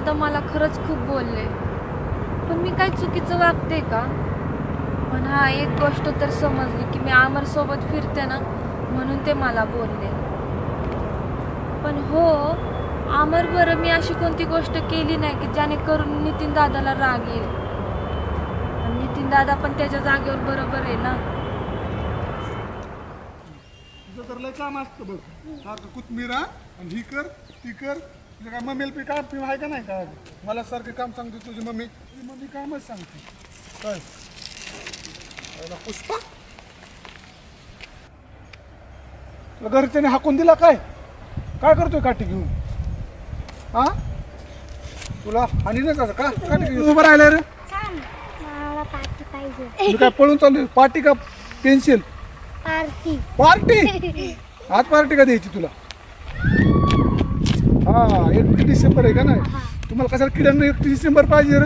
दादा मला खरंच खूप बोलले, पण मी काय चुकीचं वागते का? पण हा, एक गोष्ट तर समजली की मी अमर सोबत फिरते ना, म्हणून ते मला बोलले. पण हो अमर, बरं मी अशी कोणती गोष्ट केली नाही की ज्याने करून नितीन दादाला राग येईल. नितीन दादा पण त्याच्या जागेवर बरोबर आहे ना. तुझं तर लय काम असतं बघ, सारखं कोथमीर आणि ही कर ती कर. तुझं काय मम्मीला पी काम पिऊ आहे का नाही का? मला सारखं काम सांगते तुझी मम्मी कामच सांगते काय. पुष्पा तुला घरच्याने हाकून दिला काय? काय करतोय काठी घेऊन? हा, तुला हानी नाही का? काठी घेऊन उभं राहिलं रे? तुला काय पळून चालू? पार्टी का पेन्सिल? पार्टी पार्टी आज पार्टी का द्यायची तुला? हा, 31 डिसेंबर आहे का नाही? तुम्हाला कशाला किड्यांना 31 डिसेंबर पाहिजे रे?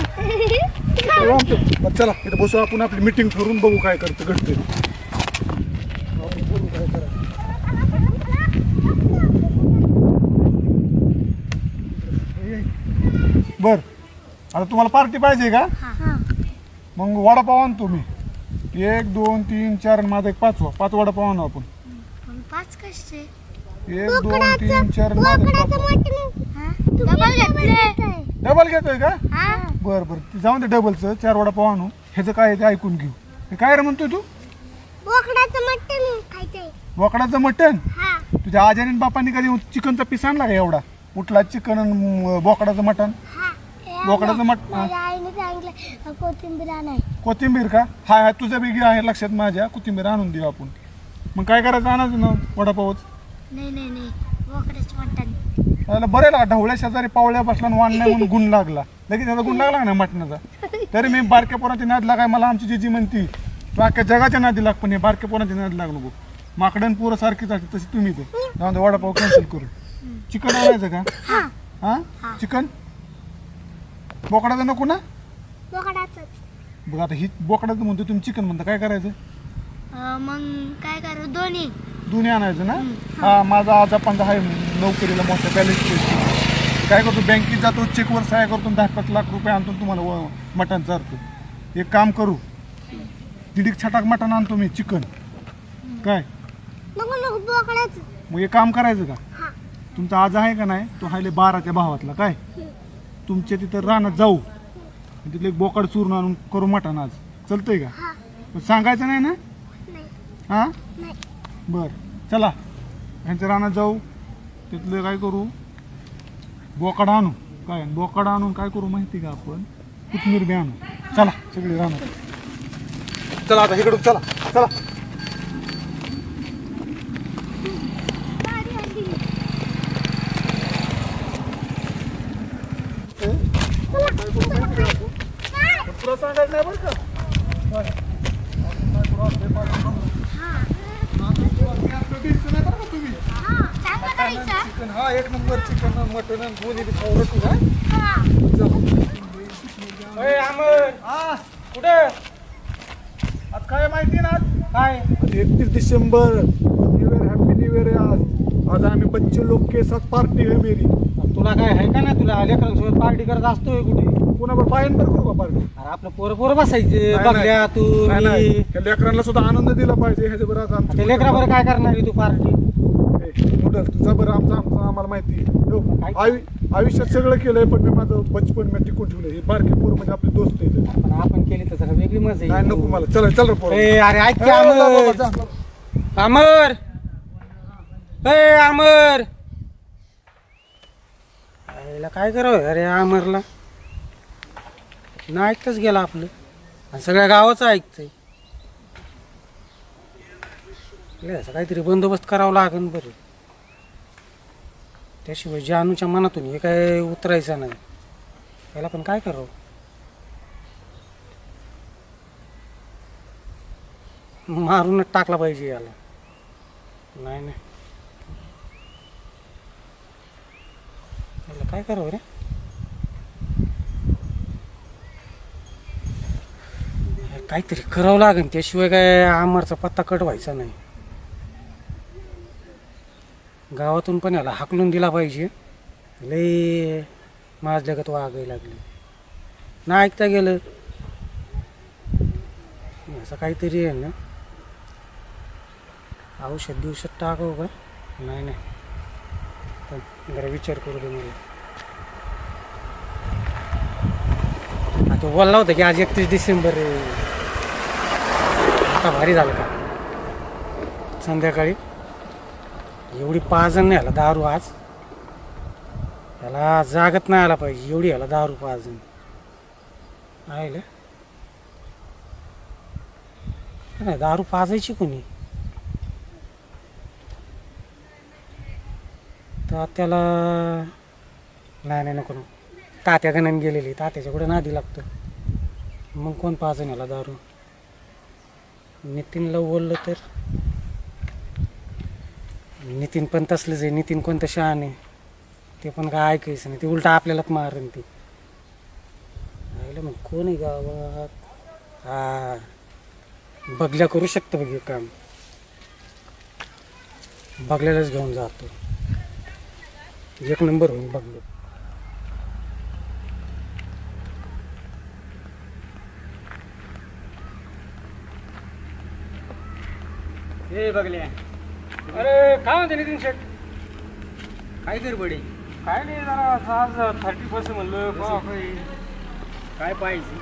चला इथं बसू आपण, आपली मीटिंग ठरवून बघू काय करतं घडते. बर, आता तुम्हाला पार्टी पाहिजे का? मग वडापाव आणतो मी. 1 2 3 4 आणि माझा एक 5 वडापाव आणू आपण. 5 कसे? 1 2 3 4 डबल घेतोय का? बर बर, जाऊन दे डबलचं. 4 वडापाव आणू. ह्याचं काय आहे ते ऐकून घेऊ. हे काय रे म्हणतोय तू? बोकडाचं मटण खायचंय. बोकडाचं मटण? तुझ्या आजीने आणि बापांनी कधी चिकनचा पीस आणला का एवढा? उठला चिकन आणि बोकडाचं मटण? बोकडाचं मटण आईने सांगितलं कोथिंबीर आणाय. कोथिंबीर का? हाय तुझ्या बेगी आहे लक्षात माझ्या. कोथिंबीर आणून देऊ आपण. मग काय करायचं, आणायचं ना वडापावच? नाही बोकडाचं मटण. त्याला बरं का, ढवळ्या शेजारी पावळ्या बसला आणि वाण नाही म्हणून गुण लागला. लगेच त्याचा गुण लागला ना मटणाचा. तरी मी बारक्या पोराची नाद लागाय, मला आमची जीजी म्हणती तू अख्ख्या जगाच्या नादी लाग, पण हे बारक्या पोराची नाद लाग नको. माकडन पोरं सारखीच असते तशी तुम्ही. ते जाऊन वडापाव कॅन्सल करू. चिकन आणायचं का? हा चिकन. बोकडाचं नको ना? बोकडाचंच. बघ आता ही बोकडाचं म्हणतो, तुम्ही चिकन म्हणता. काय करायचं मग? काय करू? दोन्ही आणायचं ना? हा, माझा आजा पंजा आहे नोकरीला, मोठ्या बॅलन्स. काय करतो, बँकेत जातो, चेकवर सह्या करतो, 10-5 लाख रुपये आणतो, तुम्हाला मटण चारतो. एक काम करू, 1.5 छटाक मटण आणतो मी, चिकन. काय नको बोकडाचं. मग एक काम करायचं का? तुमचा आजा आहे का नाही, तो हायले 12च्या भावातला. काय तुमच्या तिथं रानात जाऊ, तिथलं एक बोकड चूर्ण आणून करू मटण आज. चालतंय का? सांगायचं नाही ना? हा बर, चला ह्यांच्या रानात जाऊ, तिथलं काय करू, बोकड आणू. काय बोकड आणून काय करू माहिती का आपण? कोथिंबीर बी आणू. चला सगळे रानात. चला आता इकडून चला चला. तुला सांगायचं नाही बरं का? चिकन, हा एक नंबर चिकन मटन दोन्ही खाऊ तुझा. कुठे आज काय माहिती ना? काय 31 December, new year, happy new year. आज आम्ही बच्चे लोग के साथ पार्टी है मेरी. तुला काय आहे का ना? तुला लेकरांसोबत पार्टी करत असतोय कुठे? पुन्हा पायांवर करू का पार्टी? अरे आपलं पोरं बसायचे बघल्या तू. लेकरांना सुद्धा आनंद दिला पाहिजे. ह्याच्या बरं ते लेकरा बरं काय करणार तू पार्टी? तुझा बरं आमचं आम्हाला माहिती. आयुष्यात सगळं केलंय, पण मी माझं बचपन मी टिकून ठेवलंय. हे बारके पोरं म्हणजे आपले दोस्त आहेत. पण आपण केली तर जरा वेगळी मजा नाही नको मला. चल चल रे पोरं. अरे ऐक की अमर. अमर काय करावं अरे? अमरला ना ऐकतच गेला आपलं, आणि सगळ्या गावाचं ऐकतंय. असं काहीतरी बंदोबस्त करावा लागेल बरं. त्याशिवाय जानूच्या मनातून हे काय उतरायचं नाही. याला पण काय करावं? मारूनच टाकला पाहिजे याला. नाही याला काय करावं रे? काहीतरी करावं लागेल, त्याशिवाय काय अमरचा पत्ता कट व्हायचा नाही. गावातून पण याला हाकलून दिला पाहिजे. लय माझ्या लगत वागायला लागली. ना ऐकता गेलं असं काहीतरी आहे ना. औषध दिवसात टाकावं का? नाही पण जरा विचार करू दे मला. आता बोलला होता की आज 31 डिसेंबर आहे. आता भारी झालं का संध्याकाळी एवढी 5 जण नाही आला दारू आज. त्याला जागत नाही आला पाहिजे एवढी आला दारू 5 जण आहे. नाही दारू पाजायची कोणी तर त्याला नाही नको. तात्या गणाने गेलेली तात्याच्या कुठे नादी लागतो. मग कोण पाजन याला दारू. नितीनला बोललं तर नितीन पण तसलंच आहे. नितीन कोणतं शहाण आहे ते पण काय ऐकायचं नाही. ते उलट आपल्यालाच मारेन ते. मग कोण आहे गावात. हा बगल्या करू शकतो बघ हे काम. बगल्यालाच घेऊन जातो. 1 नंबर होऊन बघलो. हे बघल्या. अरे काय म्हणते नितीन शेठ. काय कर बडे. काय नाही जरा आज 30% म्हणलं काय पाहिजे.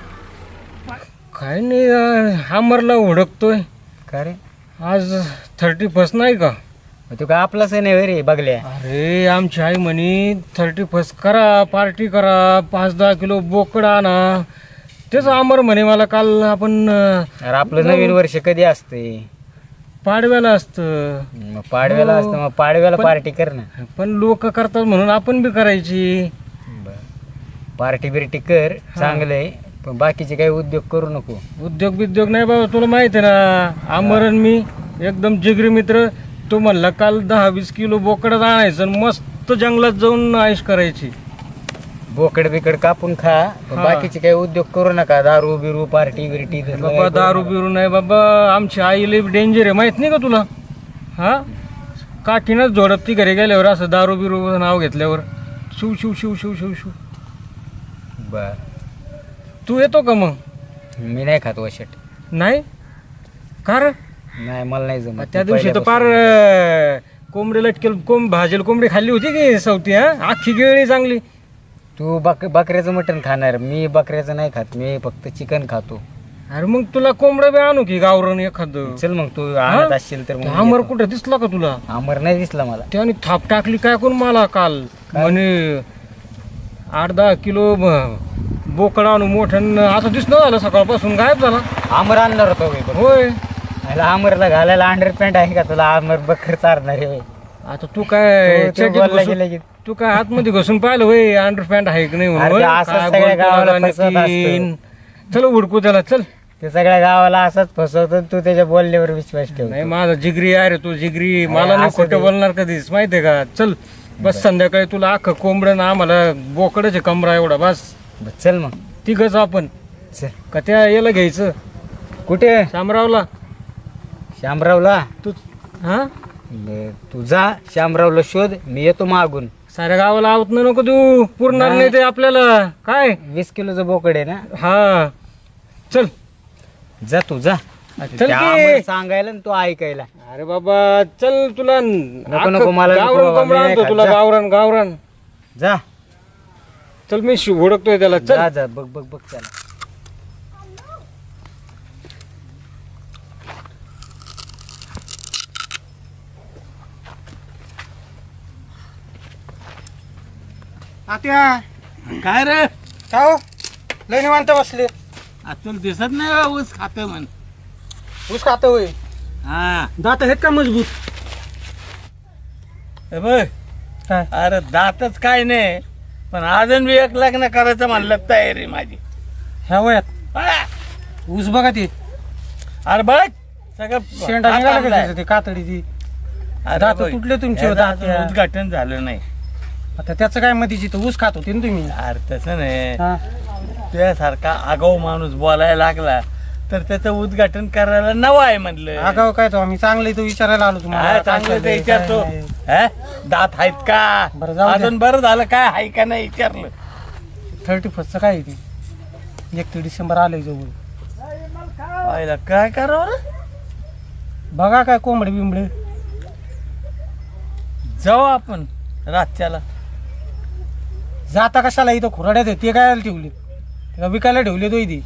काय नाही हामरला हुडकतोय. का रे आज 31 नाही का. तू काय आपलाच नाही रे बघल्या. अरे आमची आई म्हणे 31 करा पार्टी करा 5-10 किलो बोकड आणा. तेच अमर म्हणे मला काल आपण अरे आपलं नवीन वर्ष कधी असते. पाडव्याला असतं. मग पाडव्याला असतं मग पाडव्याला पार्टी कर ना. पण लोक करतात म्हणून आपण बी करायची. पार्टी बिर्टी कर चांगलंय पण बाकीचे काही उद्योग करू नको. उद्योग बिद्योग नाही बाबा तुला माहिती आहे ना. अमरन मी एकदम जिगरी मित्र. तो म्हणला काल 10-20 किलो बोकड आणायचं आणि मस्त जंगलात जाऊन आईश करायची. बोकड बिकड कापून खा पण बाकीचे काही उद्योग करू नका. दारू बिरू पार्टी बिर्टी बाबा दारू बिरू नाही बाबा. आमची आई लई डेंजर आहे माहित नाही का तुला. हा काठीनच झोडप ती घरी गेल्यावर असं दारू बिरू नाव घेतल्यावर शिव शिव शिव शिव शिव शिव. बर तू येतो का मग. मी नाही खात वशट. नाही का रे. नाही मला नाही जमत. त्या दिवशी तर पार कोंबडी लटकेल भाजेल कोंबडी खाल्ली होती की सवती. हा अख्खी गिळली चांगली. तू बकऱ्याचं मटण खाणार. मी बकऱ्याचं नाही खात. मी फक्त चिकन खातो. अरे मग तुला कोंबडा बी आणू की गावरण एखादं. चल मग तू आणत असशील तर मग अमर येतो. कुठं दिसला का तुला. अमर नाही दिसला मला. त्याने थाप टाकली काय कोण मला काल. म्हणे 8-10 किलो बोकड आणू मोठ्यानं. आता दिसणं झालं सकाळपासून गायब झाला. अमर आणणार होतो. होय अमरला घालायला अंडरपॅन्ट आहे का तुला. अमर बकर चारणार आहे. आता तू काय तो बोलला गेला की तू काय आतमध्ये घुसून पाहिलं होय अंडरपॅन्ट आहे की नाही अरे म्हणून. ते असंच काय सगळ्या बोलतो गावाला लागा फसवत नक्कीन. असतं. चल उडकू त्याला चल. ते सगळ्या गावाला असाच फसवतो. तू त्याच्या बोलण्यावर विश्वास ठेव. नाही माझा जिगरी आहे रे तू जिगरी. मला नाही असं खोटं ते. बोलणार कधीच माहितीये का. चल बस संध्याकाळी तुला अख्खं कोंबडं ना आम्हाला बोकडच कमरा एवढा बस. चल मग तिघच आपण चल. का त्या याला घ्यायचं कुठे शामरावला. श्यामरावला. तू हा तू जा श्यामरावला शोध. मी येतो मागून. साऱ्या गावाला आवत नको तू. पुरणार नाही ते आपल्याला काय. 20 किलोचं बोकड आहे ना. हा चल जा तू जा. चल त्या की. आम्हाला सांगायला ना तू ऐकायला. अरे बाबा चल तुला नको, मला नको गावरान बाबा, कोंबडा मी नाही आणतो खात, तुला. जा. गावरान जा चल. मी हुडकतोय त्याला चल. जा जा बघ बघ बघ चला. तात्या काय रे. का हो लय निवांत बसले. तुला दिसत नाही बा ऊस खात म्हण. ऊस खात होय. हा दात आहेत का मजबूत. हे बघ. काय? अरे दातच काय नाही पण अजून बी एक लग्न करायचं म्हणलं तयारी माझी. ह्या वयात हा. ऊस बघा ते अरे बघ सगळं शेंडा निघाला का हात त्याचं ते कातडी ती. अरे दात बघ. तुटले तुमचे याचं दात. अजून उद्घाटन झालं नाही. आता त्याचं काय मतीची तर ऊस खात होते ना तुम्ही. अरे तसं नाही. हा. तुझ्यासारखा आगाऊ माणूस बोलायला लागला तर त्याचं उद्घाटन करायला नवं आहे म्हणलं. आगाव काय तो आम्ही चांगले तो विचारायला आलो हा, तुम्हाला. चांगलं ते विचारतो. काय? हा? दात आहेत बरं, का जाऊ द्या. अजून बरं झालं काय आहे का नाही विचारलं. 31st काय आहे ते 31 डिसेंबर आलंय जवळ. पाहिला काय करावं रे? बघा काय कोंबडे बिंबडे. जाऊ आपण रातच्याला. जाता कशाला इथं खुराड्यात आहे ते काय ठेवली त्याला विकायला ठेवले तो इथे.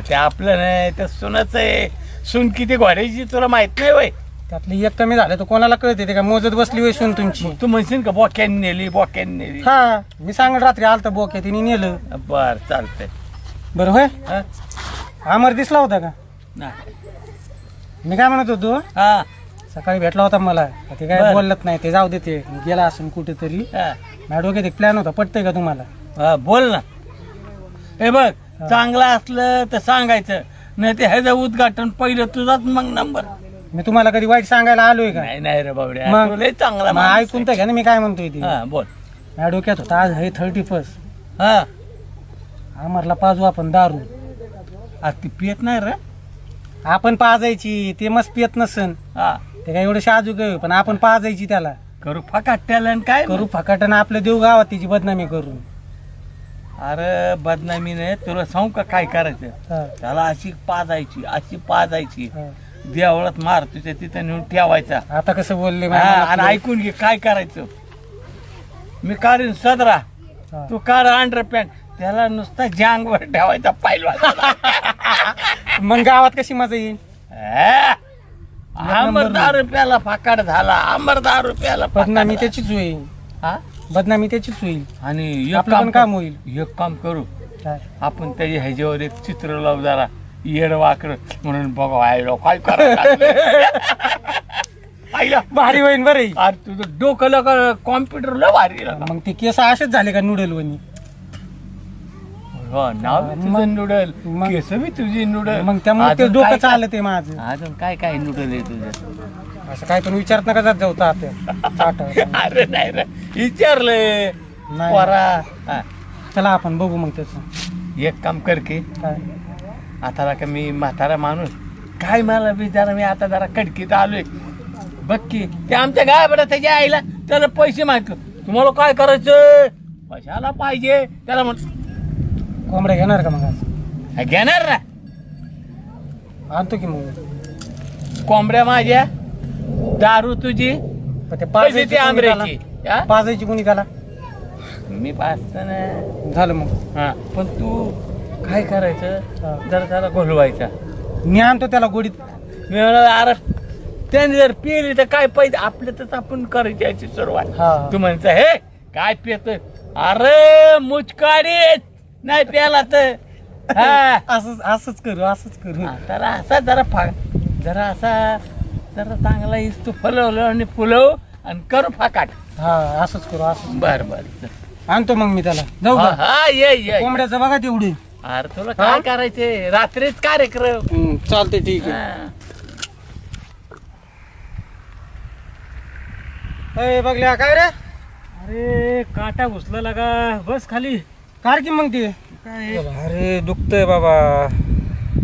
ते आपलं नाही ते सुनच आहे. सून किती घोड्याची तुला माहित नाही वय. त्यातले एक कमी झालं तर कोणाला कळते ते काय मोजत बसली वय सून तुमची. तू म्हणशील का बोक्याने नेली बोक्याने नेली. हा मी सांगत रात्री आलता बोक्या तिने नेलं. बर चालतंय. बरं होय हा? अमर दिसला होता का? नाही. मी काय म्हणत होतो हा सकाळी भेटला होता मला ते काय बरं. बोलत नाही ते जाऊ दे ते गेला असून कुठेतरी. हा. माझ्या डोक्यात एक प्लॅन होता पटतंय का तुम्हाला? हा, बोल ना. हे बघ चांगलं असलं तर सांगायचं नाही ते ह्याचं उद्घाटन पहिलं तुझाच मग नंबर. मी तुम्हाला कधी वाईट सांगायला आलोय का? नाही नाही रे बाबड्या मग? तू लय चांगला मग माणूस ऐकून तर घ्या ना मी काय म्हणतोय ते. आहे. हा बोल. माझ्या डोक्यात होता आज हे 31st हा अमरला पाजू आपण दारू. आज ती पियत नाही रे. आपण पाजायची ते मस्त पियत नसन हा ते काय एवढं शाजूक आहे पण आपण पाजायची त्याला. करू फकाट त्याला आणि काय करू फकाटन आपल्या देऊ गावात तिची बदनामी करू. अरे बदनामी नाही तुला सांगू का काय करायचं. हा, त्याला अशी पाजायची हा. देवळात मार तुझ्या तिथे नेऊन ठेवायचा. आता कसं बोलले हा, माझ्या आणि मनातलं. ऐकून घे काय करायचं. मी सदरा हा. तू कार अंडर पॅन्ट त्याला नुसता जांगवर ठेवायचा पाहिला. मग गावात कशी मजा येईल? अंबर 10 रुपयाला फाकाड झाला. अंबर 10 रुपयाला बदनामी फाकाड त्याचीच होईल. हा? बदनामी त्याचीच होईल. आणि एक आपलं पण काम करू. होईल. एक काम करू काय? आपण त्याच्या ह्याच्यावर एक चित्र लावू जरा येड वाकर म्हणून बघा आयलो काय करायला. भारी होईन बरं आहे. अरे तुझं डोकं कॉम्प्युटरला भारी लागा. मग ते केस असेच झाले का नूडल वनी? हो, नाव बी तुझं मग- नूडल मग- केस बी तुझी नूडल. मग त्यामुळे ते अजून डोकं काय- चाललं ते माझं. अजून काय काय नूडल आहे तुझं. असं काय पण विचारत नका जात जाऊ तात्या. अरे नाही रे विचारलं नाही. पोरा. हा. चला आपण बघू मग त्याचं एक काम कर की काय. आता का मी म्हातारा माणूस काय मला विचारा मी आता जरा कडकीत आलोय. बघ की ते आमच्या गावाला त्याच्या आईला त्याला पैसे मागतो. तुम्हाला काय करायचं कशाला पाहिजे त्याला म्हण कोंबड्या घेणार का मग आज? घेणार ना आणतो की मग. कोंबड्या माझ्या दारू तुझी पण ते पैसे पाजायची ते कोणी आंब्याची. त्याला? पाजायची कोणी त्याला? मी पाचतो ना. झालं मग. हा पण तू काय करायचं हा. जरा त्याला घोलवायचा. मी आणतो त्याला गोडीत. मी म्हणाला अरे त्याने जर पिली तर काय पाहिजे आपल्यातच आपण करायची याची सुरुवात. हा. तू म्हणता हे काय पितोय अरे मुचकाडीत नाही प्याला तर हा. असंच करू. तर असा जरा असा जरा चांगला तू फुलवलं आणि फुलव आणि करू फाकाट. हा असंच करू. बर बर आणतो मग मी त्याला. जाऊ का? हा ये कोंबड्याचं बघा तेवढी. अरे तुला काय करायचे रात्रीच कार्यक्रम. चालते ठीक आहे. हा. बघल्या काय रे? अरे काटा घुसला लागा बस खाली. कार की मग ते अरे दुखतंय बाबा.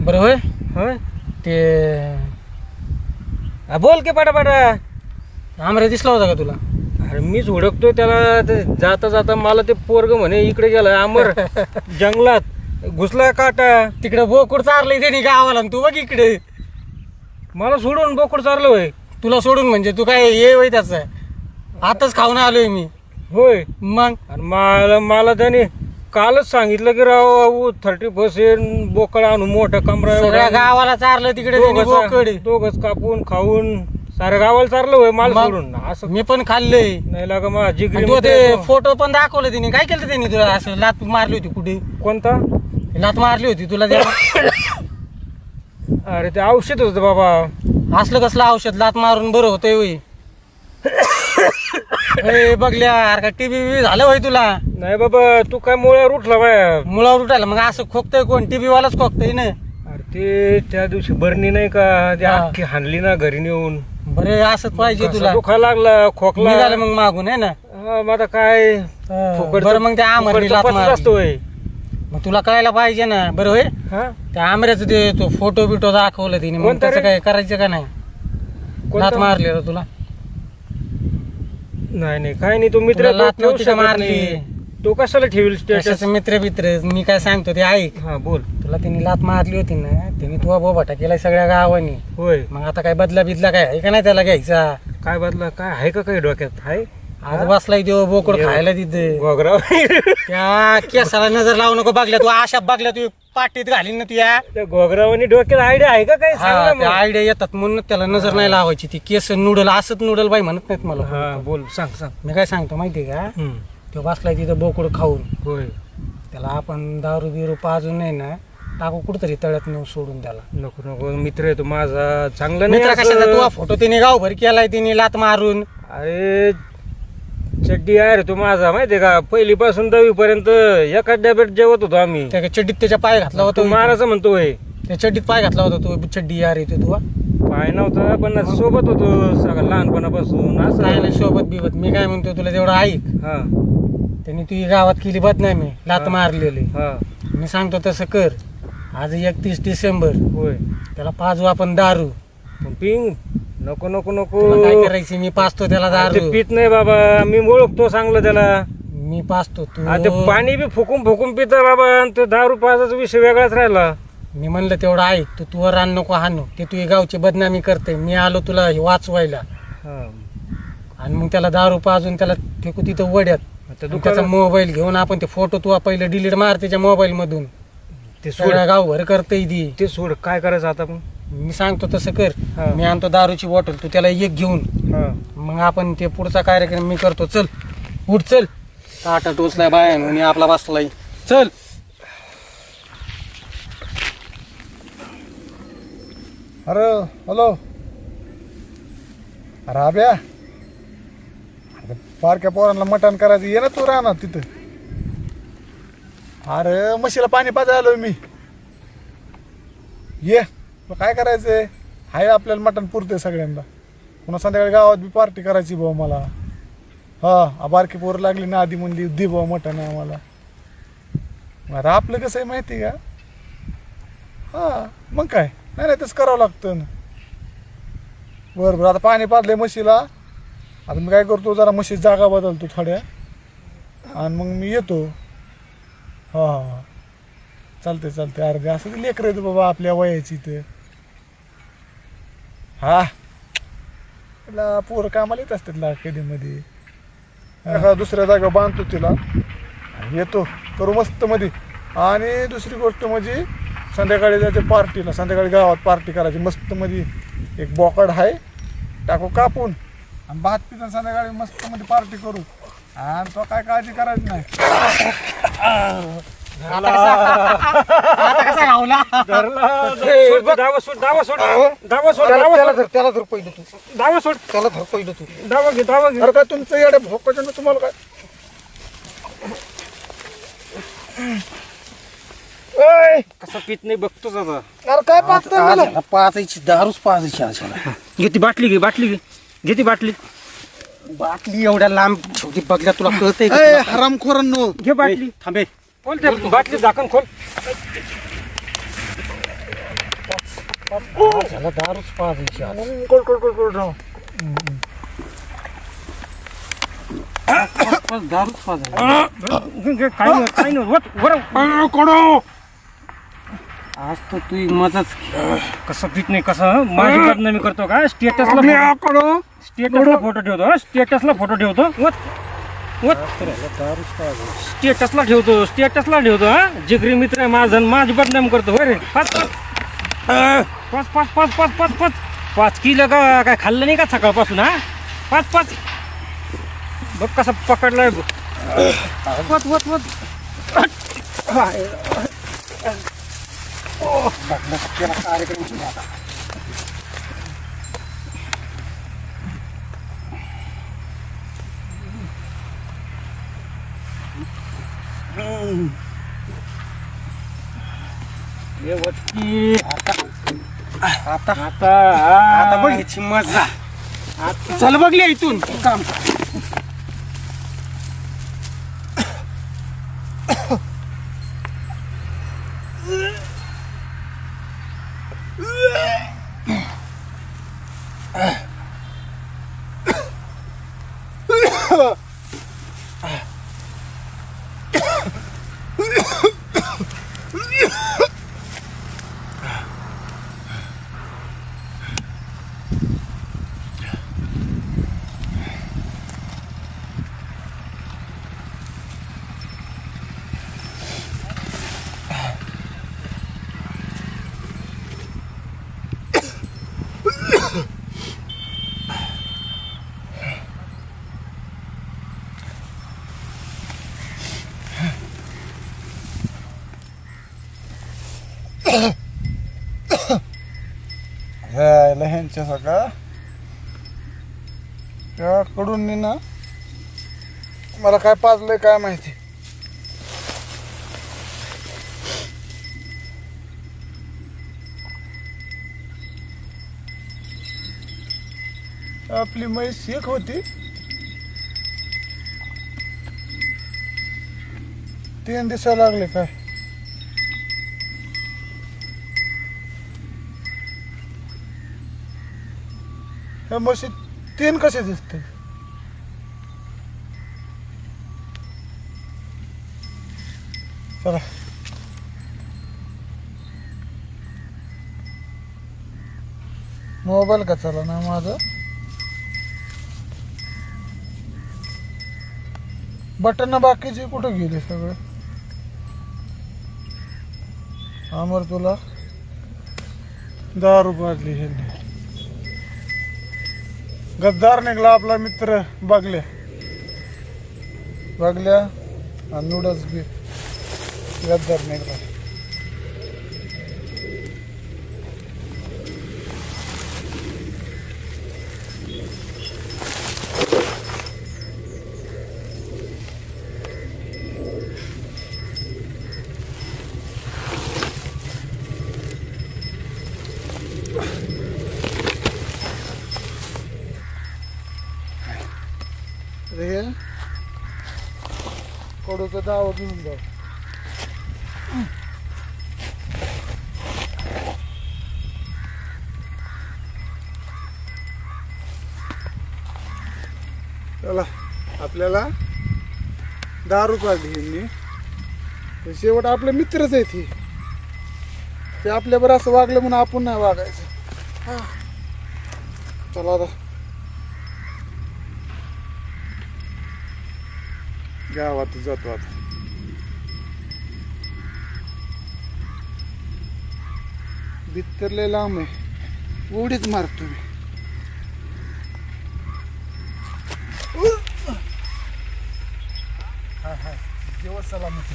बरं होय. होय ते बोल के पाटापाटा. आमरे दिसला होता का तुला? अरे मीच हुडकतोय त्याला. ते जाता जाता मला ते पोरग म्हणे इकडे गेला अमर जंगलात घुसला काटा. तिकडे बोकुड चारलंय त्यांनी गावाला आणि तू बघ इकडे. मला सोडून बोकड चारलं होय. तुला सोडून म्हणजे तू काय ये वय त्याच आताच खाऊन आलोय मी. होय मग आणि मला त्याने कालच सांगितलं की राव 31 बोकड आणून मोठा कमरा सगळ्या गावाला चारलं तिकडे त्यांनी बोकड. दोघच कापून खाऊन साऱ्या गावाला चारलं होय मला मग? सोडून. असं मी पण खाल्लंय. नाही लागा माझा जिगरी आणि तू मित्र ते आहे तो. फोटो पण दाखवले त्यांनी. काय केलं त्यांनी तुला? असं लात मारली होती कुठे? कोणता? लात मारली होती तुला त्या? अरे ते औषध होतं बाबा. असलं कसलं औषध लात मारून बरं होतंय होय? बघल्या अरे का टीबी झालं होय तुला? नाही बाबा तू काय मुळ्यावर उठला बाया. मुळावर उठायला मग असं खोकतय कोण? टीबी वालाच खोकतय ना. अरे ते त्या दिवशी बरणी नाही का ते हा. अख्खी हाणली ना घरी नेऊन. बरं असंच पाहिजे तुला. दुखायला लागला खोकला. निघालं मग मागून आहे ना. हा, मग आता काय फुकटचं- बरं मग त्या आमरणी फुकटचं लात पचत मारली. असतं होय. मग तुला कळायला पाहिजे ना. बरं होय हा? त्या आमऱ्याचं ते तो फोटो बिटो दाखवलं तिने. मग कोणतं त्याचं रे? काय करायचं का नाही? कोणतं? लात मारली रे तुला? नाही नाही काय नाही तो मित्र तुला लात ठेवू नव्हती का शकत मारली? नाही. तो कशाला ठेवील स्टेटस? कशाचं मित्र बित्र मी काय सांगतो ते ऐक. हा बोल. तुला त्यांनी लात मारली होती ना, त्यांनी तुझा बोबाटा केलाय सगळ्या गावानी. होय. मग आता काय बदला बिदला काय आहे का नाही त्याला घ्यायचा? काय बदला काय आहे का काही डोक्यात? आहे आज बसलाय तो बोकड खायला तिथे. गोगराव. त्या केसाला नजर लावू नको. बघल्या तू अशा बघल्या तू पाठीत घालीन ना तुया. त्या गोगरावानी डोक्यात आयडिया आहे का काही? सांग ना मग. आयडिया येतात म्हणून त्याला नजर नाही लावायची. ती केस नूडल असंच नूडल बाई म्हणत नाहीत मला. हा बोल सांग सांग. मी काय सांगतो माहितीये का, हम्म. तो बसलाय तिथं बोकड खाऊन. होय. त्याला आपण दारू बिरू पाजून नाही ना टाकू कुठतरी तळ्यात नेऊन सोडून त्याला. नको नको, मित्र आहे तो माझा, चांगला नाही मित्र असं. कशाचा? तुझा फोटो तिने गावभर केलाय तिने लात मारून. अरे चड्डी आहे रे तो माझा, माहितीये का? पहिलीपासून 10वी पर्यंत एकाच डब्यात जेवत होतो आम्ही. त्या चड्डीत त्याच्या पाय घातला तो होता. मारायचं म्हणतोय. त्या चड्डीत पाय घातला होता तो. चड्डी यार येतो तुला पाय नव्हता पण सोबत होतो सगळं लहानपणापासून असं. काय नाही सोबत बिबत. मी काय म्हणतो तुला तेवढं ऐक. हा त्यांनी तुझी गावात केली बदनामी, लात मारलेली. हा मी सांगतो तसं कर. आज 31 डिसेंबर, होय. त्याला पाजू आपण दारू. पण पिंग नको नको नको. तुला काय करायची? मी पाजतो त्याला ते दारू. पित नाही बाबा, मी ओळखतो चांगलं त्याला. मी पाजतो तू. ते पाणी बी फुकून फुकून पिता बाबा, आणि ते दारू पाजाचा विषय वेगळाच राहिला. मी म्हणलं तेवढं ऐक. तू तुवर रान नको हाणू. ते तुझी गावची बदनामी करते. मी आलो तुला वाचवायला. हा. आणि मग त्याला दारू पाजून त्याला फेकू तिथं वड्यात. आता आणि त्याचा मोबाईल घेऊन आपण ते फोटो तू पहिले डिलीट मार त्याच्या मोबाईल मधून. ते सोड, सगळ्या गावभर करते ती. ते सोड. काय करायचं आता मग? मी सांगतो तसं कर. हा. मी आणतो दारूची बॉटल, तू त्याला एक घेऊन. हा. मग आपण ते पुढचा कार्यक्रम मी करतो. चल उठ चल. ताटा टोचलाय बाय आणि आपला बसलाय. चल. अरे हॅलो. अरे आब्या, अरे बारक्या पोरांना मटण करायचं, ये ना तू राहणार तिथं. अरे म्हशीला पाणी पाजायला आलोय मी. ये तुला काय करायचंय? हाय आपल्याला मटण पुरतंय सगळ्यांना. पुन्हा संध्याकाळी गावात बी पार्टी करायची भाऊ मला. हा बारकी पोरं लागली ना आधी म्हणली दे भाऊ मटण आम्हाला. आता आपलं कसं आहे माहिती का? हा मग काय, नाही नाही तसं करावं लागतं ना. बरं बरं, आता पाणी पाजले म्हशीला. आता मी काय करतो, जरा म्हशी जागा बदलतो थोड्या आणि मग मी येतो. हा हा चालते चालते. अर्धे असं लेकर येतो बाबा आपल्या वयाची ते. हा तिला पोरं कामाला येत असतात ला कधीमध्ये. दुसऱ्या जागेवर बांधतो तिला आणि येतो करू मस्त मध्ये. आणि दुसरी गोष्ट म्हणजे संध्याकाळी जायचे पार्टीला. संध्याकाळी गावात पार्टी करायची मस्त मध्ये. एक बोकड आहे टाकू कापून आणि भात पिता संध्याकाळी मस्त मध्ये पार्टी करू. आणि तो काय काळजी करायची नाही. त्याला धर पहिलं तू. दावा सोड. त्याला धर पहिलं तू. दावा घे दावा घे. अरे काय तुमचं एवढ्या भोकाच्या तुम्हाला काय? कसा पित नाही बघतोच आता. अरे काय पाहतोय मला? पाजायची दारूच पाजायची आशाला. घे ती बाटली घे, बाटली घे. घे ती बाटली. बाटली एवढ्या लांब छोटी बघल्या तुला कळतंय का? ए हरामखोरांनो, घे बाटली. थांबे. खोल ते बाटली झाकण खोल. त्याला दारूच पाजायची आज. दारूच पाजायची. काय नाही काय नाही. वर आज तर तू मजाच. कसं पित नाही कसं माझी बदनामी करतो का? स्टेटसला फोटो ठेवतो. स्टेटसला फोटो ठेवतो. स्टेटसला ठेवतो. स्टेटसला ठेवतो. हा जिगरी मित्र आहे माझा, माझी बदनाम करतो. बरे 5 किलो का काय खाल्लं नाही का सकाळपासून? हा 5 बघ कसं पकडलाय. आता बघ ह्याची मजा. चल बघली इथून काम. ह्याला ह्यांच्या सगळा त्याकडून ना मला काय पाजलंय काय माहिती. आपली म्हैस एक होती, 3 दिसायला लागले काय. ह्या म्हशी 3 कसे दिसते. चला मोबाईल का चला ना माझा. बटन बाकीचे कुठे गेले सगळे. आमर तुला 10 रुपयातली हे गद्दार निघला आपला मित्र बघल्या बघल्या आणि नूडल्स बी गद्दार निघला. रे कडूचं दाव घेऊन जाऊ. चला आपल्याला 10 रुपये दिली. शेवट आपले मित्रच आहेत ही. ते आपल्याबरोबर असं वागलं म्हणून आपण नाही वागायचं. चला आता गावात जातो. आता बित्तरले लांब आहे, उडीच मारतो मी. जेव्हा सलामती.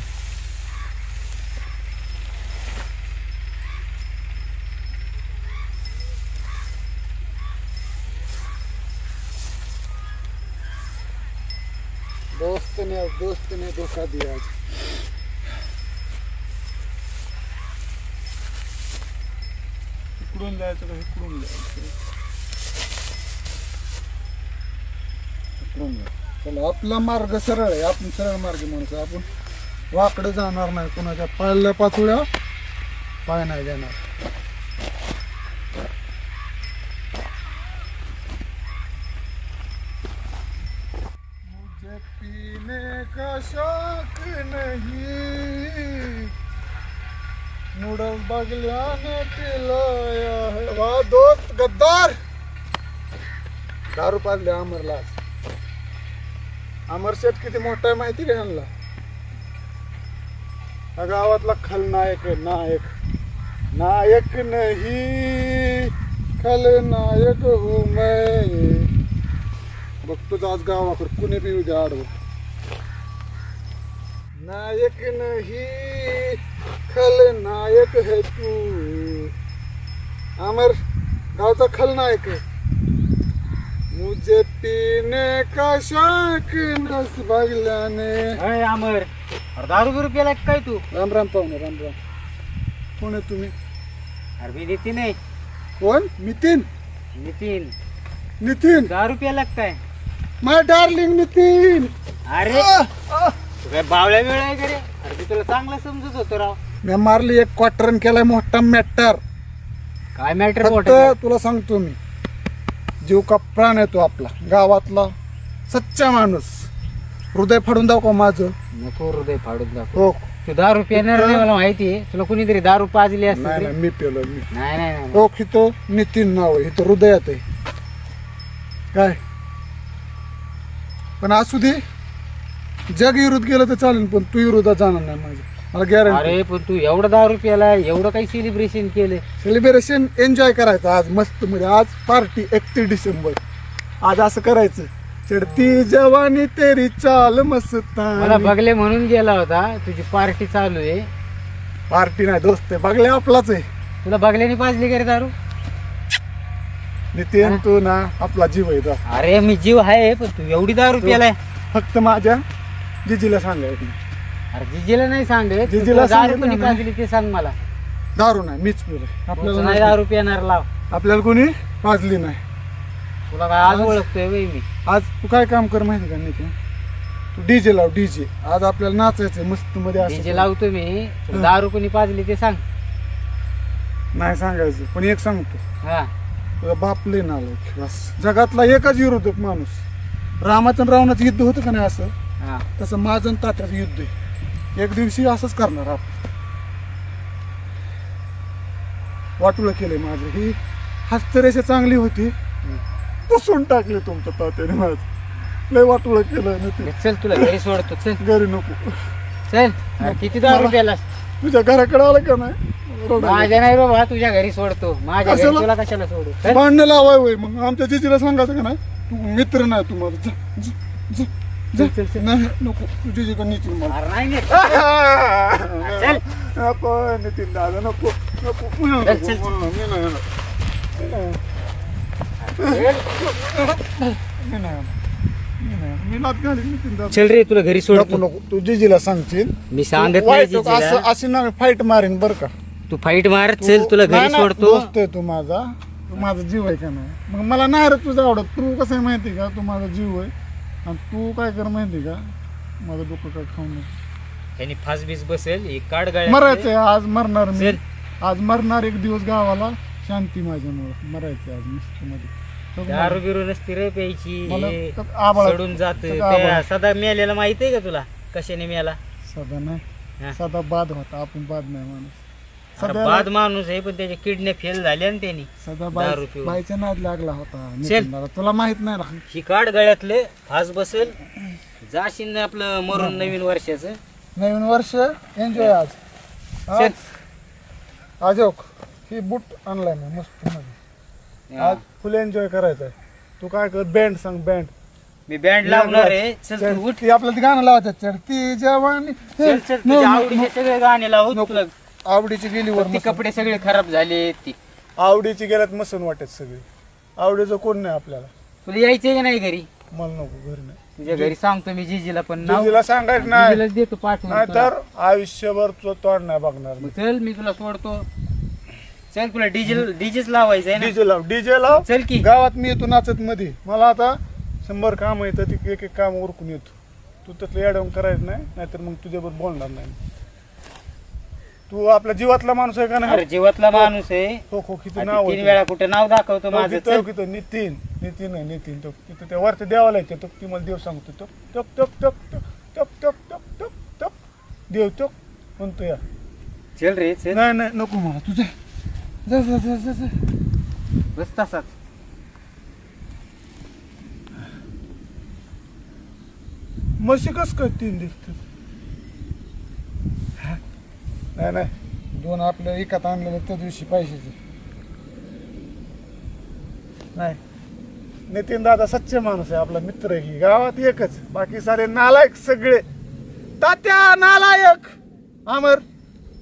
दोस्त ने धोखा दिया. इकडून जायचं का इकडून जायचं. इकडून जायचं. चला आपला मार्ग सरळ आहे. आपण सरळ मार्ग माणसं. आपण वाकडे जाणार नाही. कोणाच्या पाळल्या पाचोळ्या पाय नाही देणार. पीने का शौक नहीं, नूडल्स बगलियाने पिलाया है. वाह दोस्त गद्दार. 10 रुपयातले अमरला. अमर शेठ किती मोठा आहे माहिती का ह्यांना. हा गावातला खलनायक आहे. नायक नाही खलनायक हूँ मैं. बघतोच आज गावाकडे कुणी बी उद्या आडवं. नायक नहीं खलनायक है तू. अमर गावचा खलनायक आहे. मुझे पीने का शौक नस बगल्याने. अमर 10 रुपये काय तू. राम राम पाहुणे राम राम. कोण आहे तुम्ही. अरे मी नितीन आहे. कोण. नितीन. नितीन नितीन 10 रुपये लागताय. माय डार्लिंग नितीन. अरे तू काय बावळ्या वेळ आहे का रे. अरे मी तुला चांगला समजत होतो राव. मी मारली 1 क्वार्टर केलाय मोठा मॅटर. काय मॅटर फक्त तुला सांगतो मी. जीव का प्राण आहे तो आपला गावातला सच्चा माणूस. हृदय फाडून दाव का माझं. नको हृदय फाडून दाखव. हो तू 10 रुपये येणार नाही मला माहिती आहे. तुला कुणीतरी 10 रुपये पाजले असते. नाही नाही मी पेलो मी. नाही नाही नाही हो इथं नितीन नाव आहे. इथं हृदयात आहे काय. पण असू दे. जग विरोध गेलं तर चालेल पण तू विरोधात जाणार नाही माझ्या. मला गॅरंटी. अरे पण तू एवढं 10 रुपयाला एवढं काही सेलिब्रेशन केलं. सेलिब्रेशन एन्जॉय करायचं आज मस्त मध्ये. आज पार्टी 31 डिसेंबर. आज असं करायचं. चढती जवानी तेरी चाल मस्तानी. मला बघले म्हणून गेला होता. तुझी पार्टी चालू आहे पार्टी नाही दोस्त आहे बघले आपलाच आहे. तुला बघल्याने पाजली का रे दारू? नितीन तू ना आपला जीव आहे. अरे मी जीव आहे पण तू एवढी दारू प्यालाय. फक्त माझ्या जिजीला सांगायचं नाही. अरे जिजीला नाही सांग रे. जिजीला तुला दारू सांगितलं कोणी ना. पाजली ते सांग मला. दारू नाही मीच पिले. तुला आपल्याला नाही दारू पिणार लाव. आपल्याला कोणी पाजली नाही. तुला काय आज ओळखतोय बाई मी. आज तू काय काम कर माहिती का नितीन? तू डीजे लाव डीजे. आज आपल्याला नाचायचंय मस्त मध्ये डीजे असं. लावतो मी. तुला दारू कोणी पाजली ते सांग. नाही सांगायचं पण एक सांगतो. हा तुझा बाप लय नालायक. बस जगातला एकच विरोधक माणूस. रामाचं आणि रावणाचं युद्ध होतं का नाही असं, हा तसं माझं आणि तात्याचं युद्ध आहे. एक दिवशी असंच करणार आपण. वाटुळं केलंय माझं. ही हस्तरेषा चांगली होती पुसून टाकली तुमच्या तात्याने माझं. लय वाटुळं केलं ना ते. चल तुला घरी सोडतो. चल घरी नको. चल. अरे किती दारू प्यालास? तुझ्या घराकडे आलं का नाही रडायला. माझ्या नाही बाबा तुझ्या घरी सोडतो. माझ्या घरी कशाला? तुला कशाला सोडू? चल. भांडणं लावाय होय. मग आमच्या जिजीला सांगायचं का नाही तू मित्र नाही तुम्हाला. जा, जा, जा, जा. चल, चल. नाही नको तू जिजी का नितीन मला. अरे नाही नाही. चल नको नितीन दादा नको नको. मी नाही चल, चल, नको. मी नाही येणार. मी नाही येणार. मी लात घालीन नितीन दादा. चल रे तुला घरी नको सोडतो. नको तू जिजीला सांगशील. मी सांगत नाही वाईट जिजीला. असं अशी ना फाईट मारेन बरं का. तू फाईट मार. चल तुला नाही, घरी नाही, सोडतो. दोस्त आहे तू माझा. तू माझा जीव आहे का नाही. मग मला नाही रे तुझं आवडत. तू कसं आहे माहिती का तू माझा जीव आहे. आणि तू काय कर माहिती का माझं डोकं काय खाऊ नको. त्यांनी फास बीस बसेल एक काढ गाड्या मरायचंय आज मरणार मी. चल. आज मरणार एक दिवस गावाला शांती माझ्यामुळे. मरायचंय आज नुसतं दारू बिरू नसती रे प्यायची. मला हे तर आभाळात- सडून जात. तर आभाळात. सदा मेलेला माहित आहे का तुला कशाने मेला? सदा हा. नाही सदा बाद होता. आपण बाद नाही माणूस. अरे सदा बाद माणूस आहे पण त्याच्या किडनी फेल झाल्या ना त्यांनी. सदा दारू पिऊन. बायच्या नाद लागला होता नितीन दादा. तुला माहित नाही ना. ही काढ गळ्यातले फास बसेल. जाशील ना आपलं मरून नवीन वर्षाचं. नवीन वर्ष एन्जॉय आज. चल. आज हो ही बूट आणलाय मी मस्त मध्ये. आज फुल एन्जॉय करायचं आहे. तू काय कर बँड सांग बँड. मी बँड लावणार आहे. चल तू उठ. ती आपल्याला ती गाणं लावायचं चढती जवानी. चल चल तुझ्या आवडीचे सगळे गाणे लावू. तुला आवडीची गेली वर ती कपडे सगळे खराब झाले. ती आवडीची गेल्यात मसन वाटत सगळी. आवडीचं कोण नाही आपल्याला. तुला यायचंय का नाही घरी? मला नको घरी नाही. तुझ्या घरी सांगतो मी जिजीला पण नाव. जिजीला सांगायचं नाही. जिजीलाच देतो पाठवून नाही तुला. तर आयुष्यभर तो तोंड नाही बघणार. मग चल मी तुला सोडतो. चल तुला डीजेच लावायचं आहे ना. डीजे लाव डीजे लाव. चल की. गावात मी येतो नाचत मध्ये. मला आता 100 काम येतं ती एक एक काम उरकून येतो. तू त्यातलं ॲडवून करायचं नाही. नाहीतर मग तुझ्याबरोबर बोलणार नाही. तू आपल्या जीवातला माणूस आहे का अरे नाही. जीवातला माणूस आहे. हो हो किती आणि नाव 3 वेळा कुठे नाव दाखवतो माझं. चल. नितीन नितीन आहे नितीन. तो तिथं त्या वरती देवाला येते. तो ती मला देव सांगतो. तो टक टक टक टक टक टक टक टक टक देव तो म्हणतो या. चल रे चल. नाही नाही नको मला तुझं. जा जा जा जा जा. बस तसाच. म्हशी कस काय 3 दिसतात. नाही नाही 2 आपल्या एकात आणलेलं त्या दिवशी पैशाचे नाही. नितीन दादा सच्चे माणूस आहे. आपला मित्र आहे. ही गावात एकच. बाकी सारे नालायक सगळे. तात्या नालायक अमर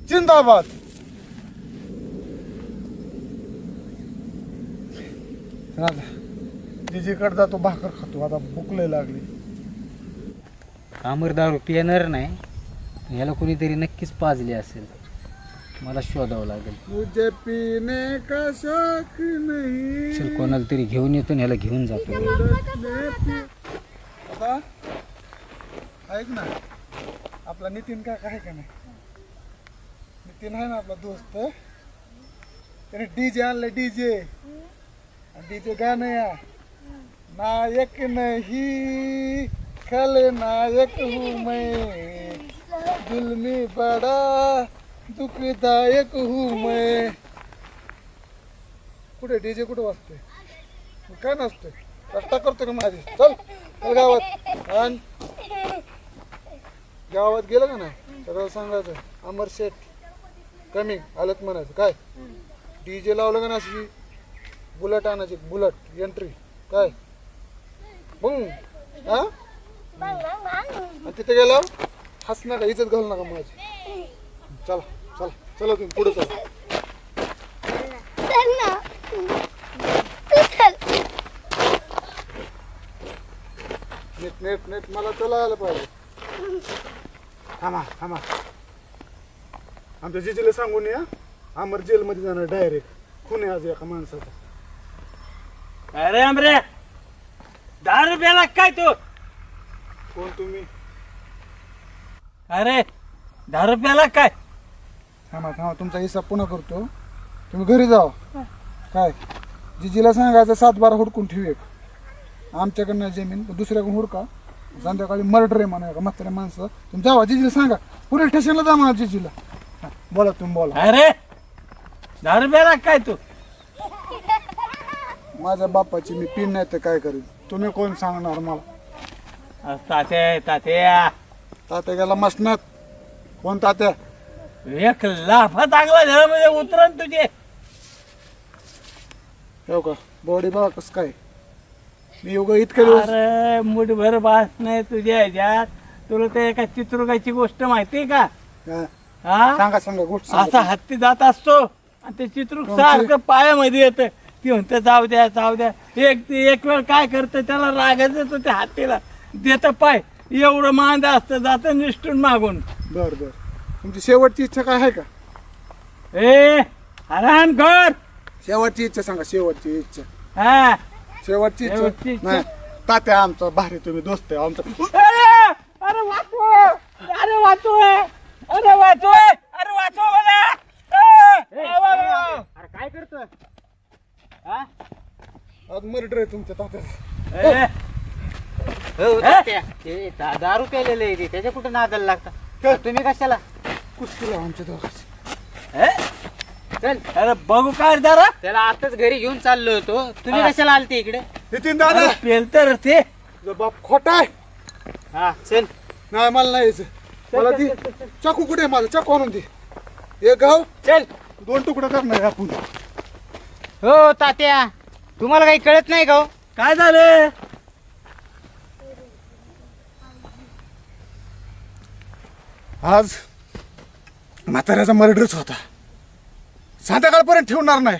जिंदाबाद. जिजीकडे जातो भाकर खातो. आता भूक लय लागली. अमर दारू पिणार नाही. याला कोणीतरी नक्कीच पाजली असेल. मला शोधावं लागेल. मुझे पीने का शौक नहीं. चल कोणाला तरी घेऊन येतो आणि ह्याला घेऊन जातो. आता ऐक ना आपला नितीन काका आहे का नाही. नितीन आहे ना आपला दोस्त. त्याने डीजे आणलं. डीजे डीजे गाणं या नायक नहीं खलनायक हूँ मैं. दिल में बड़ा दुखदायक हूँ मैं. कुठे डीजे कुठे वाजते. काय नसते. रट्टा करतो का माझी. चल चल गावात. आणि गावात गेलं का नाही सगळं सांगायचं अमर शेठ कमिंग आलत म्हणायचं. काय डीजे लावलं का ना अशी बुलेट आणायची. बुलेट एंट्री काय बघ हा. आणि तिथे गेल्यावर हस नका इज्जत घालू नका माझी. चला चला. चला तुम्ही पुढे चला. चल ना तू चल. नेट मला चला आलं पाहिजे. थांबा आमच्या जिजीला सांगून या, अमर जेलमध्ये जाणार डायरेक्ट. खून आहे आज एका माणसाचा. अरे आमरे 10 रुपयाला काय तू? कोण तुम्ही? अरे 10 रुपयाला काय? थांबा तुमचा हिसाब पुन्हा करतो. तुम्ही घरी जावा. काय जिजीला सांगायचं 7-12 हुडकून ठेवू. एक आमच्याकडनं जमीन दुसऱ्याकडून हुडका. संध्याकाळी मर्डर आहे म्हणा का म्हाताऱ्या माणसं. तुम्ही जावा जिजीला सांगा. पोलीस स्टेशनला जा म्हणा जिजीला. बोला तुम्ही बोला. अरे 10 रुपयाला काय तू? माझ्या बापाची मी पिन नाही तर काय करेन. तुम्ही कोण सांगणार मला? तात्या तात्या गेला मसनात. कोण तात्या? एक लाफा चांगला झाला म्हणजे उतरण तुझे. हो का बॉडी बघा कस काय. मी उगा इतके दिवस अरे मुठभर बास नाही तुझ्या ह्याच्यात. तुला ते एका चित्रुकाची गोष्ट माहितीये का? हा, हा सांगा गोष्ट असा सांगा. हत्ती जात असतो आणि ते चित्रुक सारखं पायामध्ये येतं. ती म्हणते जाऊ द्या. एक वेळ काय करतं त्याला रागच येतो त्या हत्तीला. देतं पाय एवढं मांद असतं जातं निष्ठून मागून. बर तुमची शेवटची इच्छा काय आहे का? ए आराम कर. शेवटची इच्छा सांगा. शेवटची इच्छा. हा शेवटची शेवटची इच्छा इच्छा. नाही. तात्या आमचा भारी तुम्ही दोस्त आहे आमचा. अरे वाचव मला. अरे काय करतो? आज मर्डर आहे तुमच्या तात्याचा. ते 10 रुपयाला आहे त्याच्या कुठं नादाला लागता तुम्ही कशाला? कुस्तीला आमच्या दोघांची. चल अरे बघू काय जरा. त्याला आताच घरी घेऊन चाललो होतो. तुम्ही कशाला आलते इकडे? नितीन दादा पेल तर ते तुझा बाप खोटा आहे. हा चल. नाही मला नाही यायचं. मला ती चाकू कुठे आहे? माझा चाकू आणून दे. एक गाव चल. 2 तुकडे करणार आपण. हो तात्या तुम्हाला काही कळत नाही का हो? काय झालं? आज म्हाताऱ्याचा मर्डरच होता. संध्याकाळपर्यंत ठेवणार नाही.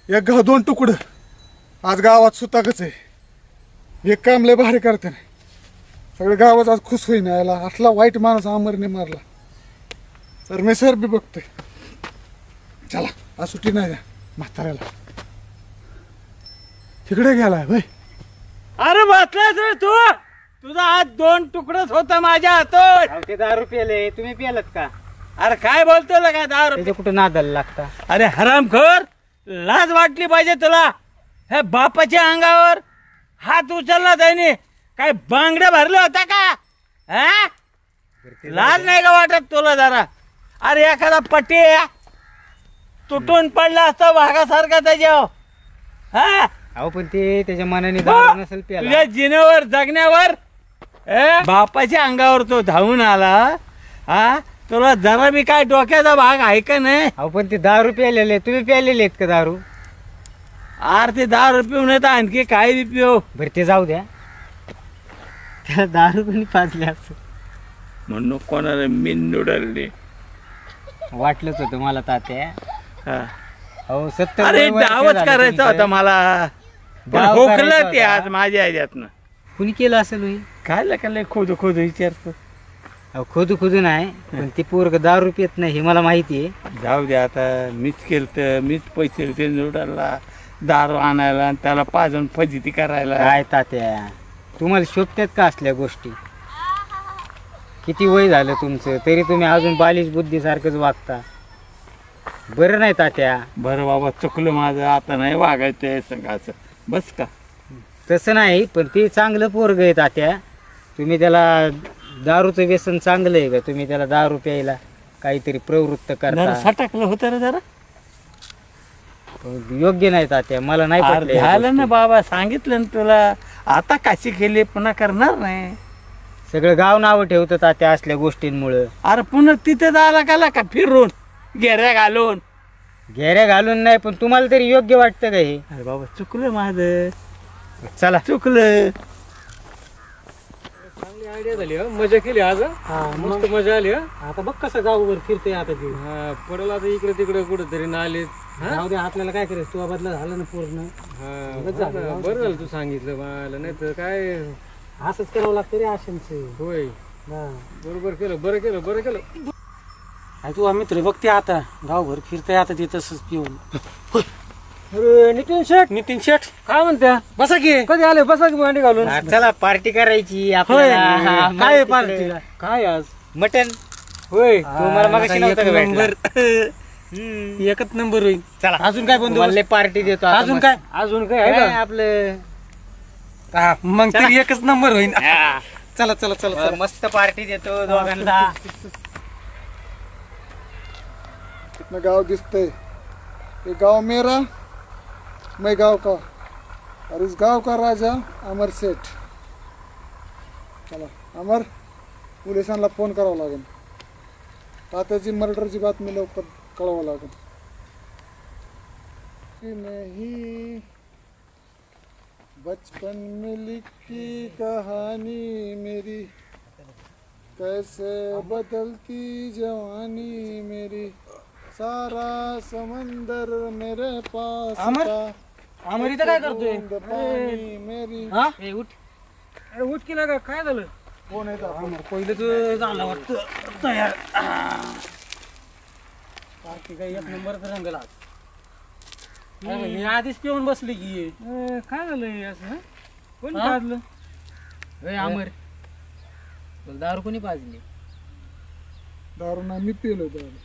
एक गाव 2 तुकडं. आज गावात सुताकच आहे. एक काम लय भारी करते नाही. सगळं गावात आज खुश होईन. यायला असला वाईट माणूस अमरने मारला. सर मी सर बी बघतोय. चला आज सुट्टी नाही द्या म्हाताऱ्याला. तिकडे गेलाय भाई. अरे वाचलास रे तू. तुझा हात 2 तुकडच होता माझ्या हातून. अहो, ते 10 रुपयाला तुम्ही पियालत का? अरे काय बोलतो काय 10 रुपये? त्याच्या कुठं नादाला लागता? अरे हरामखोर लाज वाटली पाहिजे तुला. हे बापाच्या अंगावर हात उचलला त्याने. काय बांगड्या भरल्या होत्या का? हा लाज नाही का वाटत तुला जरा? अरे एखादा पट्टी तुटून पडला असता वाघासारखा त्याच्यावर. हा अहो पण ते त्याच्या मनाने दारू नसेल प्याला. तुझ्या जिनेवर जगण्यावर बापाच्या अंगावर तो धावून आला. हा तुला जरा बी काय डोक्याचा भाग आहे का नाही? अहो पण ते 10 रुपयाले तुम्ही प्यालेले आहेत का दारू? अरे ते 10 रुपये नाही तर आणखी काय बी पिओ. बरं ते जाऊ द्या. त्या दारू कोणी पाजले असं म्हणून कोणाला मीन नुडलली वाटलंच होतं मला तात्या. हा. अहो 70 अरे वर्ष डावच झाले करायचा तुमचं. होता मला. डाव हुकलं करायचा ते होता. आज माझ्या ह्याच्यातनं. कुणी केलं असेल होई? काय लय खोद विचारतो. अहो खोदू नाही पण ती पोरग 10 रुपयात नाही हे मला माहिती आहे. जाऊ दे आता. मीच केलं मीच पैसे दिले नुडलला दारू आणायला आणि त्याला पाजून फजिती करायला. काय तात्या तुम्हाला शोभत्यात का असल्या गोष्टी? किती वय झालं तुमचं तरी तुम्ही अजून बालिश बुद्धी सारखंच वागता. बरं नाही तात्या. बरं बाबा चुकलं माझं. आता नाही वागायचं संघाचं. बस का? तसं नाही पण ते चांगलं पोरग आहे तात्या. तुम्ही त्याला दारूचं व्यसन चांगलं आहे का? तुम्ही त्याला दारू प्यायला काहीतरी प्रवृत्त जरा करता. सटकलं होतं रे जरा. योग्य नाही तात्या. मला नाही अरे पटलं या झालं ना गोष्टी. बाबा सांगितलं ना तुला. आता काशी केली पुन्हा करणार नाही. सगळं गाव नावं ठेवतं तात्या असल्या गोष्टींमुळं. अरे पुन्हा तिथे जायला गेला का फिरून घेऱ्या घालून. घेऱ्या घालून नाही पण तुम्हाला तरी योग्य वाटतं का हे? अरे बाबा चुकलं माझं. चला चुकलं. आयडिया झाली हा, मजा केली आज हा. हा मग मस्त मजा आली हा. आता बघ कसं गावभर फिरते आता ते. हा पडेल आता इकडे तिकडे कुठेतरी नालीत हा जाऊ दे आपल्याला काय करायचं, तुझा बदला झाला ना पूर्ण. हा, बरं झालं, बरं बरं झालं तू सांगितलं मला, नाही तर काय असंच करावं लागतं रे आशांचं. होय हा बरोबर केलं, बरं केलं, बरं केलं. आणि तू मित्र बघते आता गावभर फिरते आता ते तसंच पिऊन. अरे नितीन शेठ, नितीन शेठ काय म्हणत्या? बसा की. कधी आले? बसा की मांडी घालून. चला पार्टी करायची होय आपल्याला. काय आहे पार्टीला? काय आज? मटन होय तुम्हाला मगाशी नव्हतं का भेटलं? एकच नंबर होईल. चला अजून काय बंधू? तुम्हाला पार्टी देतो आता अजून मस्त. काय? अजून काय आहे काय का? आपलं हा, मग तरी एकच नंबर होईल. हा. चला चला चला चला. मस्त पार्टी देतो दोघांना. कितना गांव दिखते, ये गांव मेरा, मैं गांव का, और इस गांव का राजा अमर सेठ. चला अमर, पोलिसांना फोन करावा लागेल. तात्याची मर्डरची बातमी लवकर कळवावं लागेल. कि नहीं बचपन में लिखी कहानी मेरी, कैसे बदलती जवानी मेरी, सारा समंदर मेरे पास अमर? था, अमर इथं काय करतोय? बूंद पानी मेरी. हा? ए, उठ. अरे उठ केला का? काय झालं? कोण आहे तो? अमर पहिलंच झालं वाटतं तयार. पार्टी काय एक नंबर रंगला. हे आधीच पिऊन बसली की. ए, काय झालं हे असं हा? कोण पाजलं? होय अमर, तुला दारू कोणी पाजली? दारू नाही, मी पिलो दारू.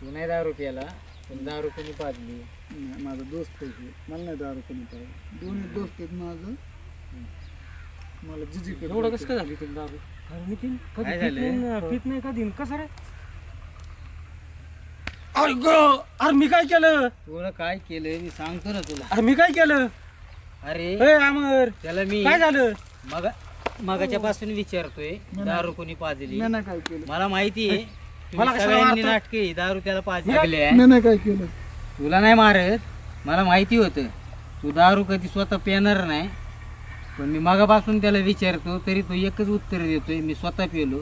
तू नाही दारू प्याला, पण दारू कोणी पाजली? नाही, माझा दोस्त आहे हे. मला नाही दारू कोणी पाहिजे. दोन्ही दोस्त आहेत माझं. मला जिजी एवढं कसं काय झाली तुला दारू? अरे नितीन, कधी काय पित झालंय? नाही ना, पित नाही कधी. कसं रे? अरे ग, अरे मी काय केलं? तुला काय केलंय मी सांगतो ना तुला. अरे मी काय केलं? अरे ए अमर त्याला मी काय झालं? मगाच्या पासून विचारतोय दारू कोणी पाजली. मी नाही काय केलं. मला माहिती आहे मला तुम्ही कशाला सगळ्यांनी मारतो? नाटके दारू त्याला पाजली. मी नाही काय केलं. तुला नाही मारत, मला माहिती होतं तू दारू कधी स्वतः पिणार नाही, पण मी मगापासून त्याला विचारतो तरी तो एकच उत्तर देतोय, मी स्वतः पिलो.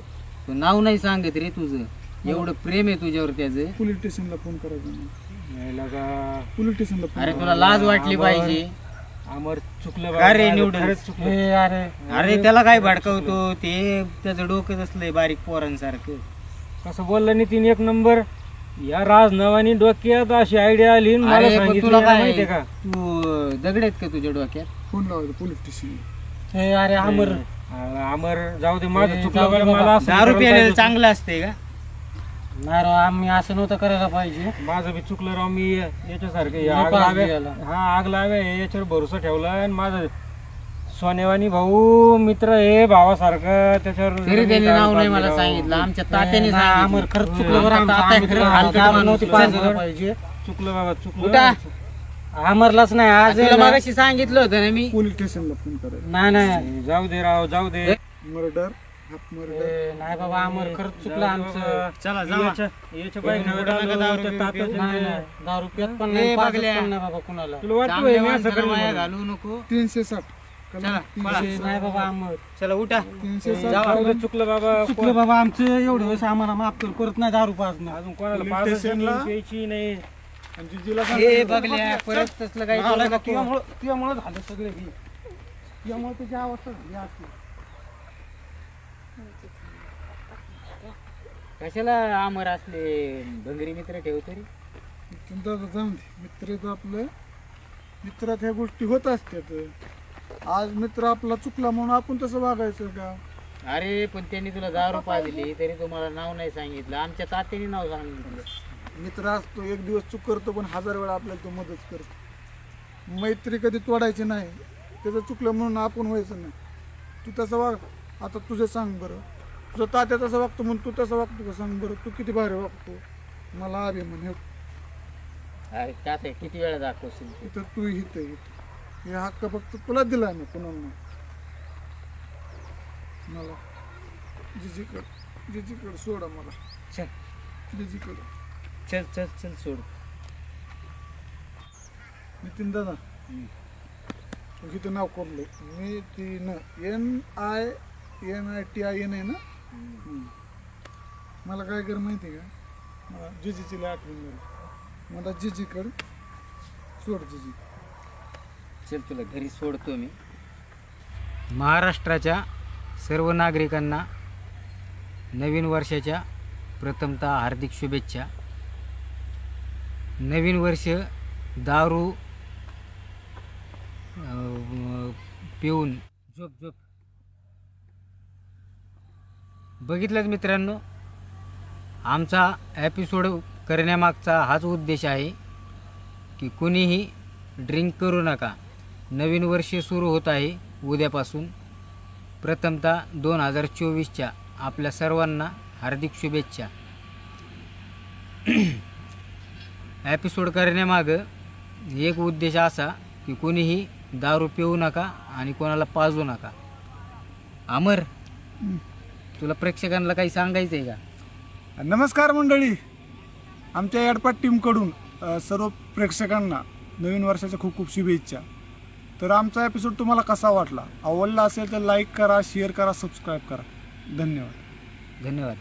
तो नाव नाही सांगत रे तुझं, एवढं प्रेम आहे तुझ्यावर त्याचं. पोलीस स्टेशनला फोन करायचा नाही. नाही लगा. पोलीस स्टेशनला फोन अरे तुला लाज वाटली पाहिजे. अमर चुकलं का रे माझं निवडून? खरंच चुकलं. ए अरे अरे त्याला काय भडकवतो ते, त्याचं डोकं असलंय बारीक पोरांसारखं. कसं बोललं नितीन, एक नंबर. या राज नवानी डोक्यात अशी आयडिया आली आणि मला अरे पण सांगितलं, तुला याला काय माहितीये का? तू दगड आहेत का तुझ्या डोक्यात? फोन लावायचा पोलीस स्टेशनला. ए अरे अमर अमर जाऊ दे, माझं ए, चुकलं जाऊ दे बरं, बाबा. मला असं दारू करायला प्यायला पाहिजे. चांगलं असते का? नाही राव, आम्ही असं नव्हतं करायला पाहिजे. माझं बी चुकलं राव. मी याच्यासारखं मी आग पाजली लाव्या, याला. हा आग लाव्या याच्यावर भरोसा ठेवला आणि माझं सोनेवानी भाऊ मित्र आहे भावासारखं, त्याच्यावर तरी त्यांनी दारू नाव नाही पाजली मला राव. सांगितलं, आमच्या तात्याने नाही, अमर सांगितलं. खरंच चुकलं बरं आमचं. तात्या आम्ही खरं खरं हलकट दारू माणूस नव्हती आहे. पाजायला पाहिजे. चुकलं बाबा, चुकलं. उठा. अमरलाच नाही आज तुला आहे ना. मगाशी सांगितलं होतं ना मी. पोलीस स्टेशनला फोन करायचा. नाही नाही जाऊ दे राव, जाऊ दे. Murder, half murder. ए, नाही बाबा अमर खरंच चुकलं आमचं. चला जाऊ. याच्या बाईक नका दारू पिऊ, नाही नाही दारू पित पण ए, नाही, पाजत बघल्या. पण नाही बाबा कुणाला. तुला वाटतोय चांगल्या मी असं माणसाला करेन माया म्हणून? घालू नको. 360. चला पळा. नाही बाबा अमर चला उठा. 360. जाऊ दे, चुकलं बाबा. चुकलं बाबा आमचं. एवढं वेळेस आम्हाला माफ कर, परत नाही दारू पाजणं. अजून कोणाला पोलीस पाजायची स्टेशनला? नाही, प्यायची नाही. आणि जिजीला हे सांगितलं. बघल्या परत तसलं काही तुला नको. तुझ्यामुळे झालं सगळे हे. तुझ्यामुळे त्याची अवस्था झाली असती. कशाला आमर असले भंगरी मित्र ठेव तरी. तुमचं जाऊन दे. मित्र तर आपलं, मित्रात ह्या गोष्टी होत असतात. आज मित्र आपला चुकला म्हणून आपण तसं वागायचं का? अरे पण त्यांनी तुला दारू पाजली तरी तुम्हाला नाव नाही सांगितलं, आमच्या तात्याने नाव सांगितलं. मित्र असतो, एक दिवस चूक करतो पण 1000 वेळा आपल्याला तो मदत करतो. मैत्री कधी तोडायची नाही. त्याचं चुकलं म्हणून आपण व्हायचं नाही. तू तसं वाग. आता तुझं सांग बरं, तुझं तात्या तसं वागतो म्हणून तू तसं वागतो का? सांग बरं, तू किती भारी वागतो. मला अभिमान. अरे तात्या किती वेळा दाखवशील तू? इथं तू इथं इथं हे हक्क फक्त तुला दिला ना, कुणाला नाही. मला जिजीकडे सोडा मला. चल जिजीकडे. चल चल चल सोड. नितीन दादा, तू इथं नाव कोरलं. नितीन NITIN. NITIN आहे ना? मला काय कर माहिती आहे का, मला जिजीची लय आठवण झाली. मला जिजीकडे सोड जिजी. चल तुला घरी सोडतो मी. महाराष्ट्राच्या सर्व नागरिकांना नवीन वर्षाच्या प्रथमतः हार्दिक शुभेच्छा. नवीन वर्ष दारू पिऊन झोप बघितलंच मित्रांनो, आमचा एपिसोड करण्यामागचा हाच उद्देश आहे की कुणीही ड्रिंक करू नका. नवीन वर्ष सुरू होत आहे उद्यापासून. प्रथमतः 2024च्या आपल्या सर्वांना हार्दिक शुभेच्छा. एपिसोड करण्यामागं एक उद्देश असा की कोणीही दारू पिऊ नका आणि कोणाला पाजू नका. अमर, तुला प्रेक्षकांना काही सांगायचं आहे का? नमस्कार मंडळी, आमच्या याडपाट टीमकडून सर्व प्रेक्षकांना नवीन वर्षाच्या खूप खूप शुभेच्छा. तर आमचा एपिसोड तुम्हाला कसा वाटला? आवडला असेल तर लाईक करा, शेअर करा, सबस्क्राईब करा. धन्यवाद. धन्यवाद.